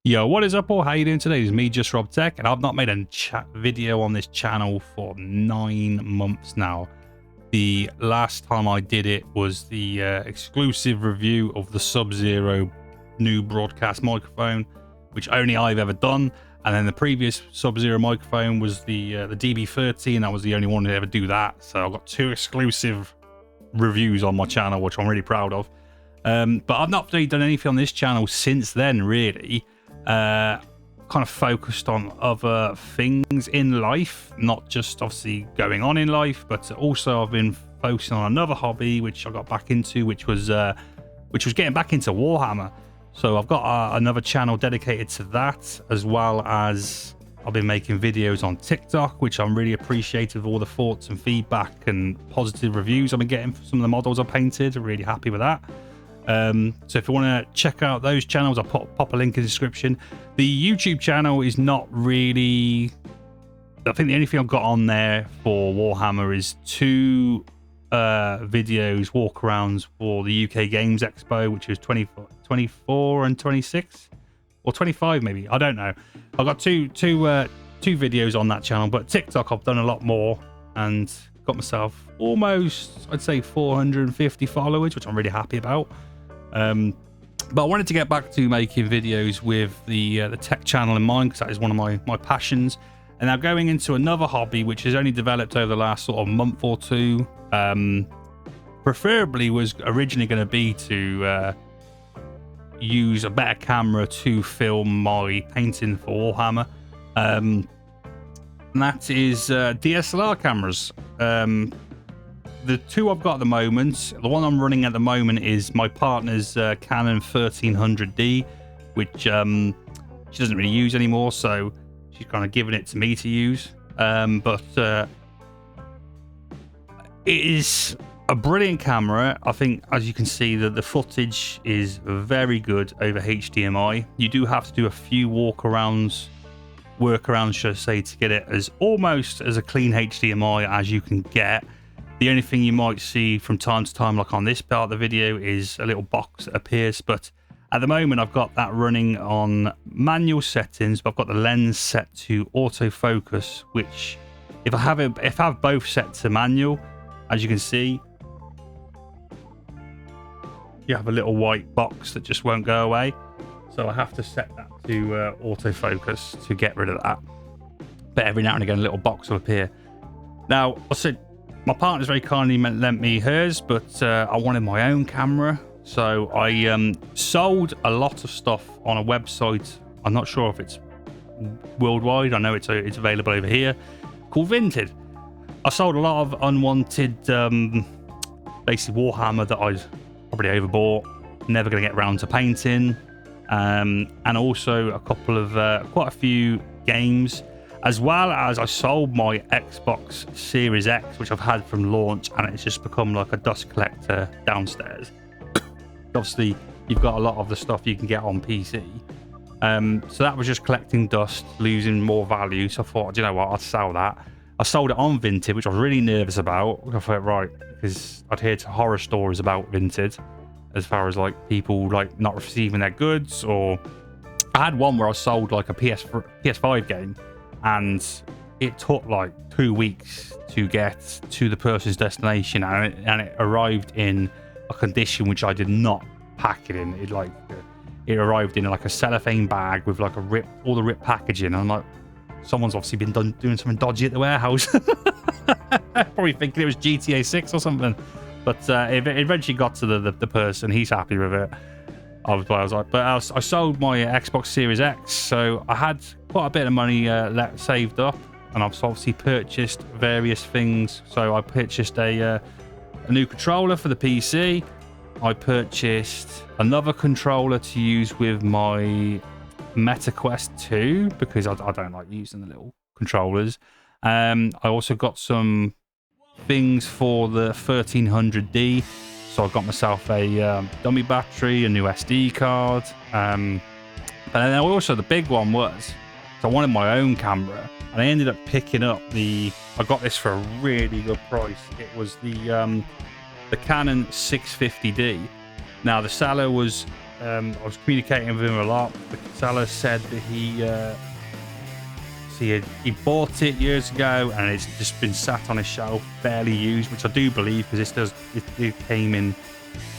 Yo, what is up all? How you doing today? It's me, Justrobtech, and I've not made a video on this channel for 9 months now. The last time I did it was the exclusive review of the Sub-Zero new broadcast microphone, which only I've ever done. And then the previous Sub-Zero microphone was the DB30, and I was the only one to ever do that. So I've got 2 exclusive reviews on my channel, which I'm really proud of. But I've not really done anything on this channel since then, really. Kind of focused on other things in life, not just obviously going on in life, but also I've been focusing on another hobby which I got back into, which was getting back into Warhammer. So I've got another channel dedicated to that, as well as I've been making videos on TikTok, which I'm really appreciative of all the thoughts and feedback and positive reviews I've been getting for some of the models I painted. I'm really happy with that. So if you want to check out those channels, I'll pop a link in the description. The YouTube channel is not really... I think the only thing I've got on there for Warhammer is 2 videos, walkarounds for the UK Games Expo, which is 24 and 26, or 25 maybe. I don't know. I've got two videos on that channel, but TikTok I've done a lot more and got myself almost, I'd say, 450 followers, which I'm really happy about. But I wanted to get back to making videos with the tech channel in mind, because that is one of my passions. And now going into another hobby which has only developed over the last sort of month or two. Preferably was originally going to be to use a better camera to film my painting for Warhammer, and that is DSLR cameras. The 2 I've got at the moment, the one I'm running at the moment is my partner's Canon 1300D, which she doesn't really use anymore, so she's kind of given it to me to use. But it is a brilliant camera. I think, as you can see, that the footage is very good over HDMI. You do have to do a few workarounds, should I say, to get it as almost as a clean HDMI as you can get. The only thing you might see from time to time, like on this part of the video, is a little box that appears. But at the moment, I've got that running on manual settings, but I've got the lens set to autofocus, which if I have both set to manual, as you can see, you have a little white box that just won't go away. So I have to set that to autofocus to get rid of that. But every now and again, a little box will appear. Now, I said, my partner's very kindly lent me hers, but I wanted my own camera. So I sold a lot of stuff on a website. I'm not sure if it's worldwide. I know it's available over here, called Vinted. I sold a lot of unwanted, basically Warhammer that I'd probably overbought, never going to get around to painting, and also a couple of quite a few games. As well as I sold my Xbox Series X, which I've had from launch, and it's just become like a dust collector downstairs. Obviously, you've got a lot of the stuff you can get on PC. So that was just collecting dust, losing more value. So I thought, you know what, I'd sell that. I sold it on Vinted, which I was really nervous about. I thought, right, because I'd heard horror stories about Vinted, as far as like people like not receiving their goods. Or I had one where I sold like a PS5 game, and it took like 2 weeks to get to the person's destination, and it arrived in a condition which I did not pack it in. It arrived in like a cellophane bag with like all the ripped packaging. And I'm like, someone's obviously been doing something dodgy at the warehouse. Probably thinking it was GTA 6 or something. But it eventually got to the person. He's happy with it. I was like, but I sold my Xbox Series X, so I had quite a bit of money saved up, and I've obviously purchased various things. So I purchased a new controller for the PC. I purchased another controller to use with my MetaQuest 2, because I don't like using the little controllers. I also got some things for the 1300D. So I got myself a dummy battery, a new SD card. But then also the big one was, so I wanted my own camera, and I ended up picking up I got this for a really good price. It was the Canon 650D. Now the seller was I was communicating with him a lot. The seller said that he bought it years ago and it's just been sat on his shelf, barely used, which I do believe, because it came in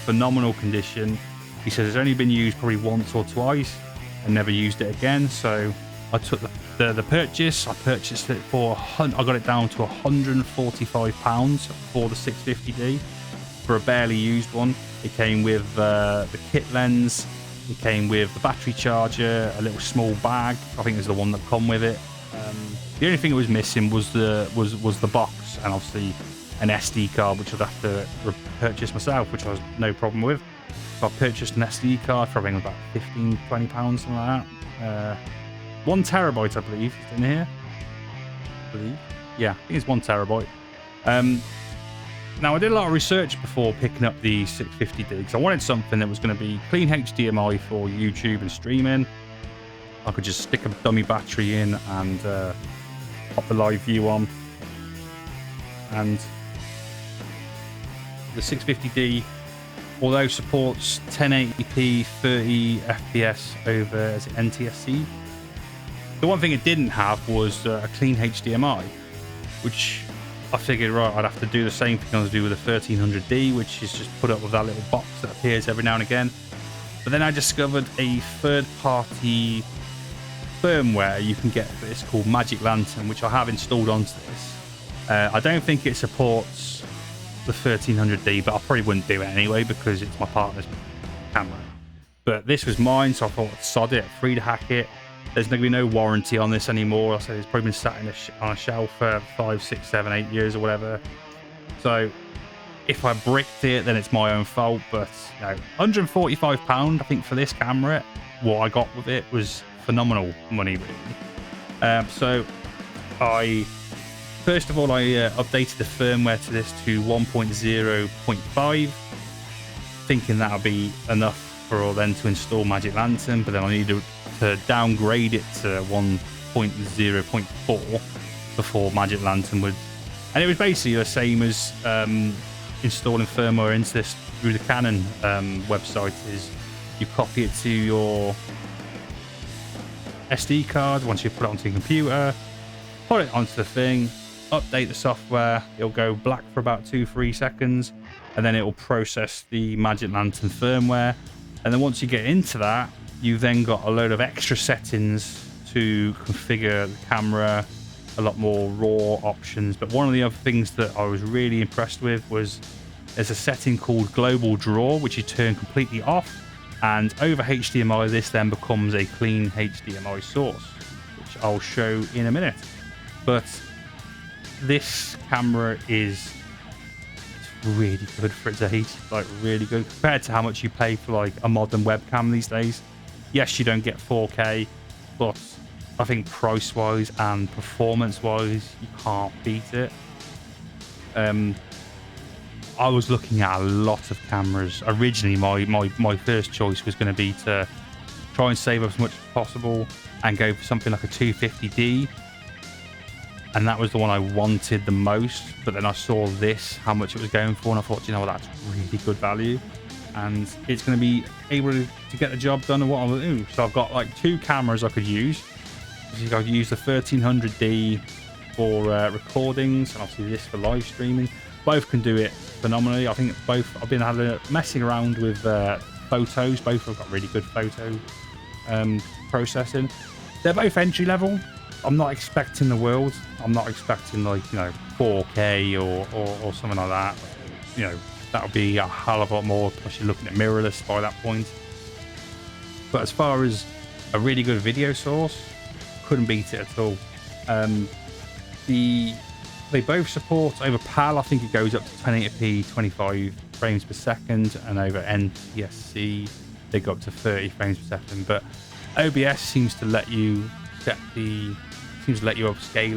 phenomenal condition. He says it's only been used probably once or twice and never used it again. So I took the purchase. I purchased it for I got it down to £145 for the 650D for a barely used one. It came with the kit lens. It came with the battery charger, a little small bag. I think it's the one that come with it. The only thing it was missing was the box, and obviously an SD card, which I'd have to purchase myself, which I was no problem with. So I purchased an SD card for I think about £15-20, something like that. 1 terabyte, I believe, is in here. Yeah, I think it's 1 terabyte. Now, I did a lot of research before picking up the 650D because I wanted something that was going to be clean HDMI for YouTube and streaming. I could just stick a dummy battery in and pop the live view on. And the 650D, although supports 1080p 30 FPS over NTSC, the one thing it didn't have was a clean HDMI, which I figured, right, I'd have to do the same thing I was doing with the 1300D, which is just put up with that little box that appears every now and again. But then I discovered a third-party firmware you can get for this called Magic Lantern, which I have installed onto this. I don't think it supports the 1300D, but I probably wouldn't do it anyway because it's my partner's camera. But this was mine, so I thought I'd sod it, free to hack it. There's going to be no warranty on this anymore. I said it's probably been sat on a shelf for 5, 6, 7, 8 years or whatever. So if I bricked it, then it's my own fault. But you know, £145, I think, for this camera, what I got with it was phenomenal money, really. So first of all, I updated the firmware to this to 1.0.5, thinking that'll be enough for then to install Magic Lantern. But then I needed to downgrade it to 1.0.4 before Magic Lantern would, and it was basically the same as installing firmware into this through the Canon website. Is you copy it to your SD card once you put it onto your computer, put it onto the thing, update the software, it'll go black for about 2-3 seconds, and then it will process the Magic Lantern firmware. And then once you get into that, you've then got a load of extra settings to configure the camera, a lot more raw options. But one of the other things that I was really impressed with was there's a setting called Global Draw, which you turn completely off. And over HDMI, this then becomes a clean HDMI source, which I'll show in a minute. But this camera is really good for its age, like really good compared to how much you pay for like a modern webcam these days. Yes, you don't get 4K, but I think price-wise and performance-wise, you can't beat it. I was looking at a lot of cameras. Originally, my first choice was going to be to try and save up as much as possible and go for something like a 250D. And that was the one I wanted the most. But then I saw this, how much it was going for, and I thought, you know what, that's really good value. And it's going to be able to get the job done and what I want to do. So I've got like 2 cameras I could use. I could use the 1300D for recordings, and obviously this for live streaming. Both can do it phenomenally. I think both, I've been messing around with photos. Both have got really good photo processing. They're both entry level. I'm not expecting the world. I'm not expecting like, you know, 4K or something like that. You know, that'll be a hell of a lot more. Plus you're looking at mirrorless by that point. But as far as a really good video source, couldn't beat it at all. They both support over PAL. I think it goes up to 1080p 25 frames per second, and over NTSC they go up to 30 frames per second. But OBS seems to let you upscale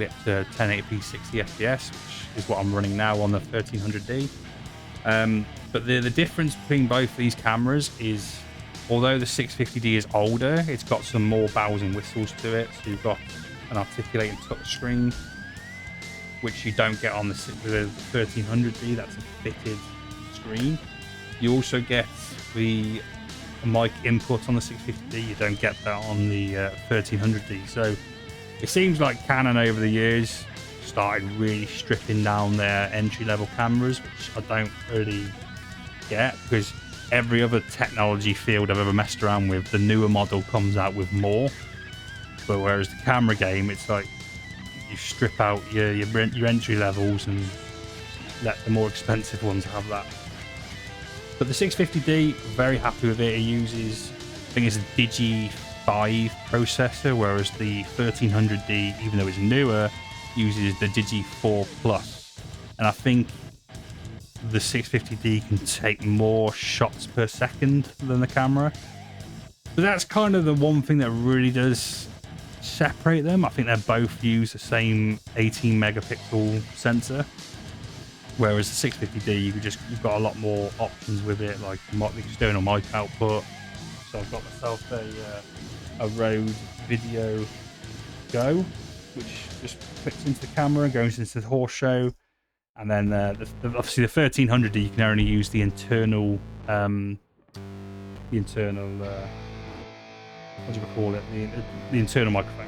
it to 1080p 60 FPS, which is what I'm running now on the 1300D. But the difference between both these cameras is, although the 650D is older, it's got some more bells and whistles to it. So you've got an articulating touch screen, which you don't get on the 1300D. That's a fitted screen. You also get the mic input on the 650D. You don't get that on the 1300D. So it seems like Canon over the years started really stripping down their entry-level cameras, which I don't really get, because every other technology field I've ever messed around with, the newer model comes out with more. But whereas the camera game, it's like you strip out your entry levels and let the more expensive ones have that. But the 650D, very happy with it. It uses, I think it's a Digi 5 processor, whereas the 1300D, even though it's newer, uses the Digi 4 Plus. And I think the 650D can take more shots per second than the camera. But that's kind of the one thing that really does separate them. I think they both use the same 18 megapixel sensor, whereas the 650D, you've got a lot more options with it, like the external mic output. So I've got myself a Rode Video Go, which just clicks into the camera and goes into the horse show. And then obviously the 1300D, you can only use the internal what do you call it? The internal microphone.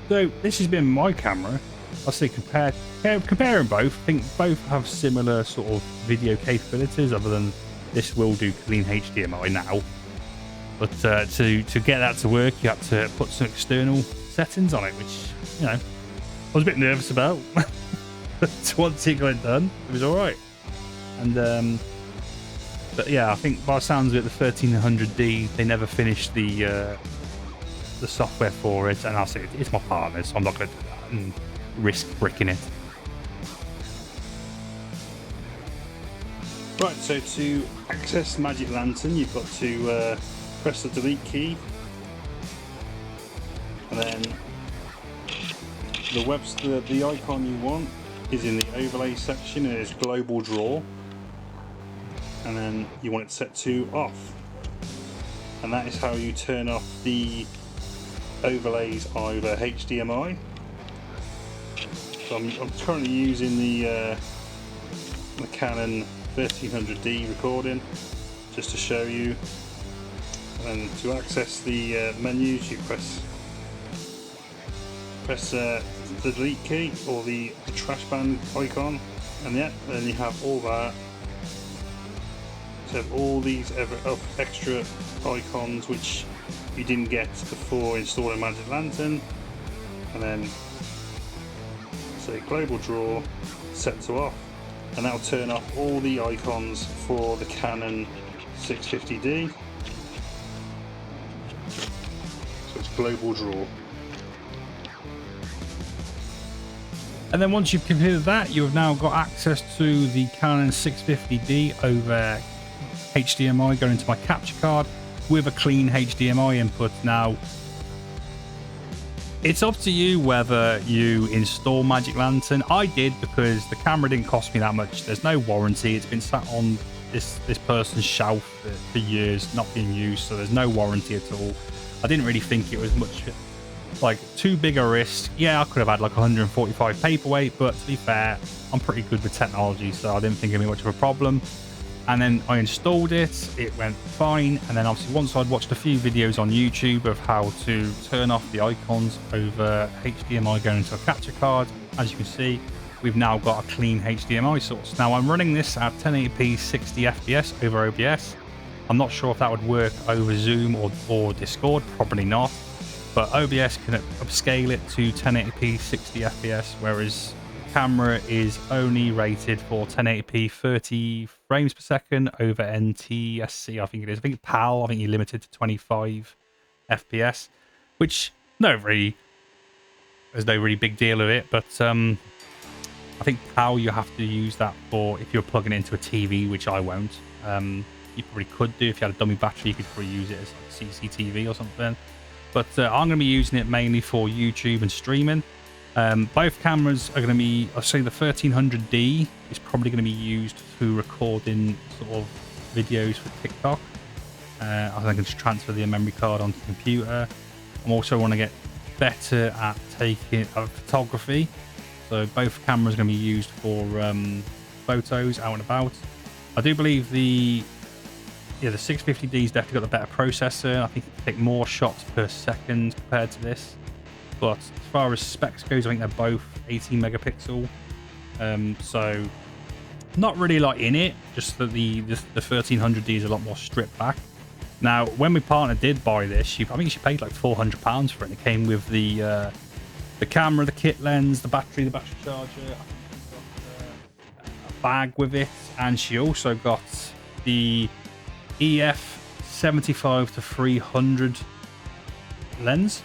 So this has been my camera. I'll say comparing both, I think both have similar sort of video capabilities, other than this will do Clean HDMI now. But to get that to work, you have to put some external settings on it, which, you know, I was a bit nervous about. But once it got done, it was all right. And but yeah, I think by the sounds of it, the 1300D, they never finished the software for it, and I'll say it's my partner, so I'm not going to do that and risk bricking it. Right, so to access Magic Lantern, you've got to press the delete key, and then the icon you want is in the overlay section, and it's global draw, and then you want it set to off, and that is how you turn off the overlays over HDMI. So I'm currently using the Canon 1300D recording just to show you. And to access the menus, you press the delete key or the trash band icon, and yeah, then you have all that. So all these extra icons which you didn't get before installing Magic Lantern, and then say global draw, set to off, and that'll turn off all the icons for the Canon 650D. So it's global draw. And then once you've completed that, you've now got access to the Canon 650D over HDMI going into my capture card with a clean HDMI input. Now, it's up to you whether you install Magic Lantern. I did, because the camera didn't cost me that much. There's no warranty. It's been sat on this person's shelf for years, not being used, so there's no warranty at all. I didn't really think it was much, like, too big a risk. Yeah, I could have had like 145 paperweight, but to be fair, I'm pretty good with technology, so I didn't think it'd be much of a problem. And then I installed it, it went fine. And then obviously once I'd watched a few videos on YouTube of how to turn off the icons over HDMI going into a capture card, as you can see, we've now got a clean HDMI source. Now I'm running this at 1080p 60 FPS over OBS. I'm not sure if that would work over Zoom or Discord, probably not. But OBS can upscale it to 1080p 60 FPS, whereas camera is only rated for 1080p 30 frames per second over NTSC, I think it is. I think PAL, I think you're limited to 25 FPS, which there's no really big deal of it, but I think PAL, you have to use that for if you're plugging it into a TV, which I won't. You probably could do if you had a dummy battery, you could probably use it as like CCTV or something. But I'm going to be using it mainly for YouTube and streaming. Both cameras are going to be, I'll say the 1300D is probably going to be used for recording sort of videos for TikTok. I think I can just transfer the memory card onto the computer. I also want to get better at taking photography. So both cameras are going to be used for photos out and about. I do believe the yeah, the 650D's definitely got the better processor. I think it can take more shots per second compared to this. But as far as specs goes, I think they're both 18 megapixel. So not really like in it, just that the 1300D is a lot more stripped back. Now, when my partner did buy this, I think she paid like £400 for it. It came with the camera, the kit lens, the battery charger. I think she got a bag with it, and she also got the EF 75-300 lens,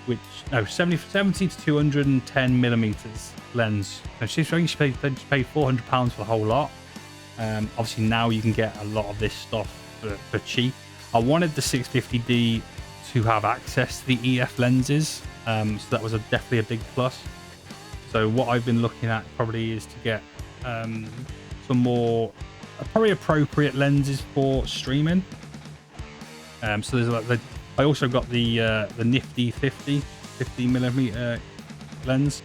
which no 70 to 210 millimeters lens. So she paid £400 for the whole lot. Obviously now you can get a lot of this stuff for cheap. I wanted the 650D to have access to the EF lenses, so that was definitely a big plus. So what I've been looking at probably is to get some more probably appropriate lenses for streaming. So there's like I also got the nifty 50 millimeter lens.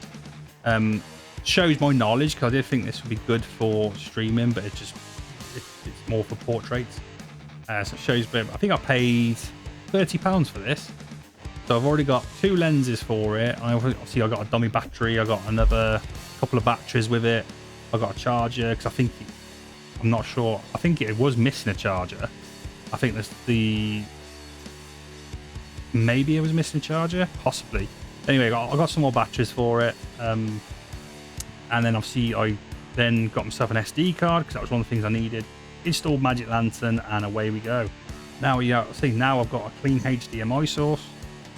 Shows my knowledge, because I did think this would be good for streaming, but it's more for portraits. So it shows, but I think I paid £30 for this. So I've already got 2 lenses for it. Obviously I got a dummy battery. I got another couple of batteries with it. I got a charger, because I'm not sure. I think it was missing a charger. I think maybe it was missing a charger, possibly. Anyway, I got some more batteries for it. And then obviously I then got myself an SD card, because that was one of the things I needed. Installed Magic Lantern, and away we go. Now now I've got a clean HDMI source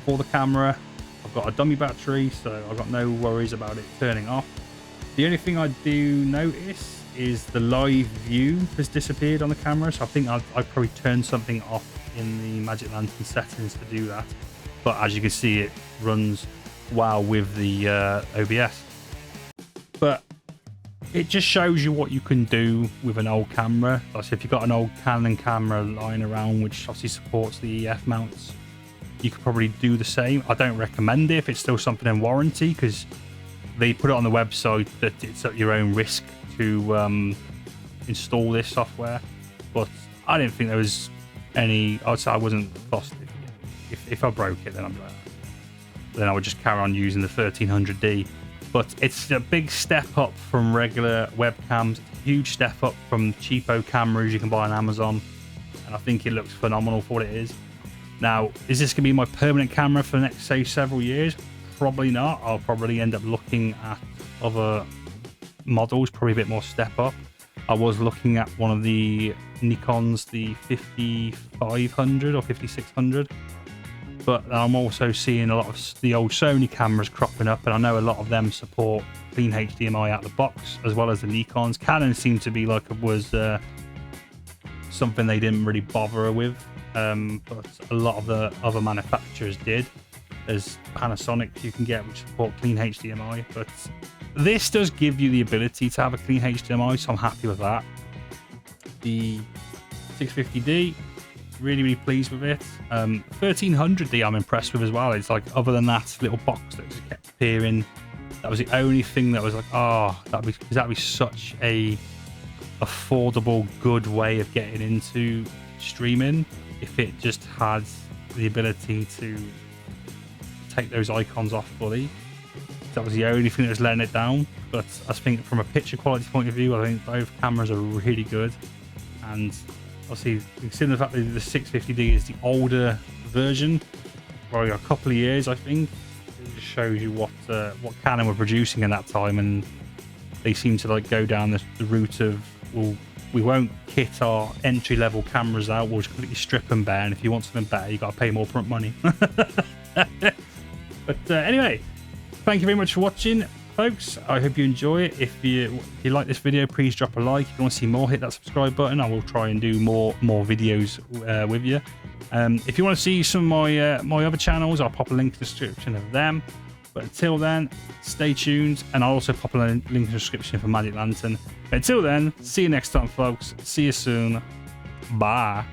for the camera. I've got a dummy battery, so I've got no worries about it turning off. The only thing I do notice is the live view has disappeared on the camera, so I think I probably turned something off in the Magic Lantern settings to do that. But as you can see, it runs well with the OBS. But it just shows you what you can do with an old camera. So if you've got an old Canon camera lying around, which obviously supports the EF mounts, you could probably do the same. I don't recommend it if it's still something in warranty, because they put it on the website that it's at your own risk to install this software. But I didn't think there was any. I'd say I wasn't fussed. If I broke it, then I would just carry on using the 1300D. But it's a big step up from regular webcams. It's a huge step up from cheapo cameras you can buy on Amazon, and I think it looks phenomenal for what it is. Now, is this going to be my permanent camera for the next, say, several years? Probably not. I'll probably end up looking at other models, probably a bit more step up. I was looking at one of the Nikons, the 5500 or 5600. But I'm also seeing a lot of the old Sony cameras cropping up, and I know a lot of them support clean HDMI out of the box, as well as the Nikons. Canon seemed to be like it was something they didn't really bother with, but a lot of the other manufacturers did. There's Panasonic you can get which support clean HDMI, but this does give you the ability to have a clean HDMI, so I'm happy with that. The 650D, really pleased with it. 1300D I'm impressed with as well. It's like, other than that little box that just kept appearing, that was the only thing that was like, that'd be such a affordable, good way of getting into streaming if it just had the ability to take those icons off fully. That was the only thing that was letting it down. But I think from a picture quality point of view, I think both cameras are really good. And obviously, considering the fact that the 650D is the older version, probably a couple of years, I think, it just shows you what Canon were producing in that time, and they seem to like go down the route of, well, we won't kit our entry-level cameras out, we'll just completely strip them bare, and if you want something better, you got to pay more upfront money. But anyway, thank you very much for watching, folks. I hope you enjoy it. If you like this video, please drop a like. If you want to see more, hit that subscribe button. I will try and do more videos with you. If you want to see some of my other channels, I'll pop a link in the description of them. But until then, stay tuned, and I'll also pop a link in the description for Magic Lantern. But until then, see you next time, folks. See you soon. Bye.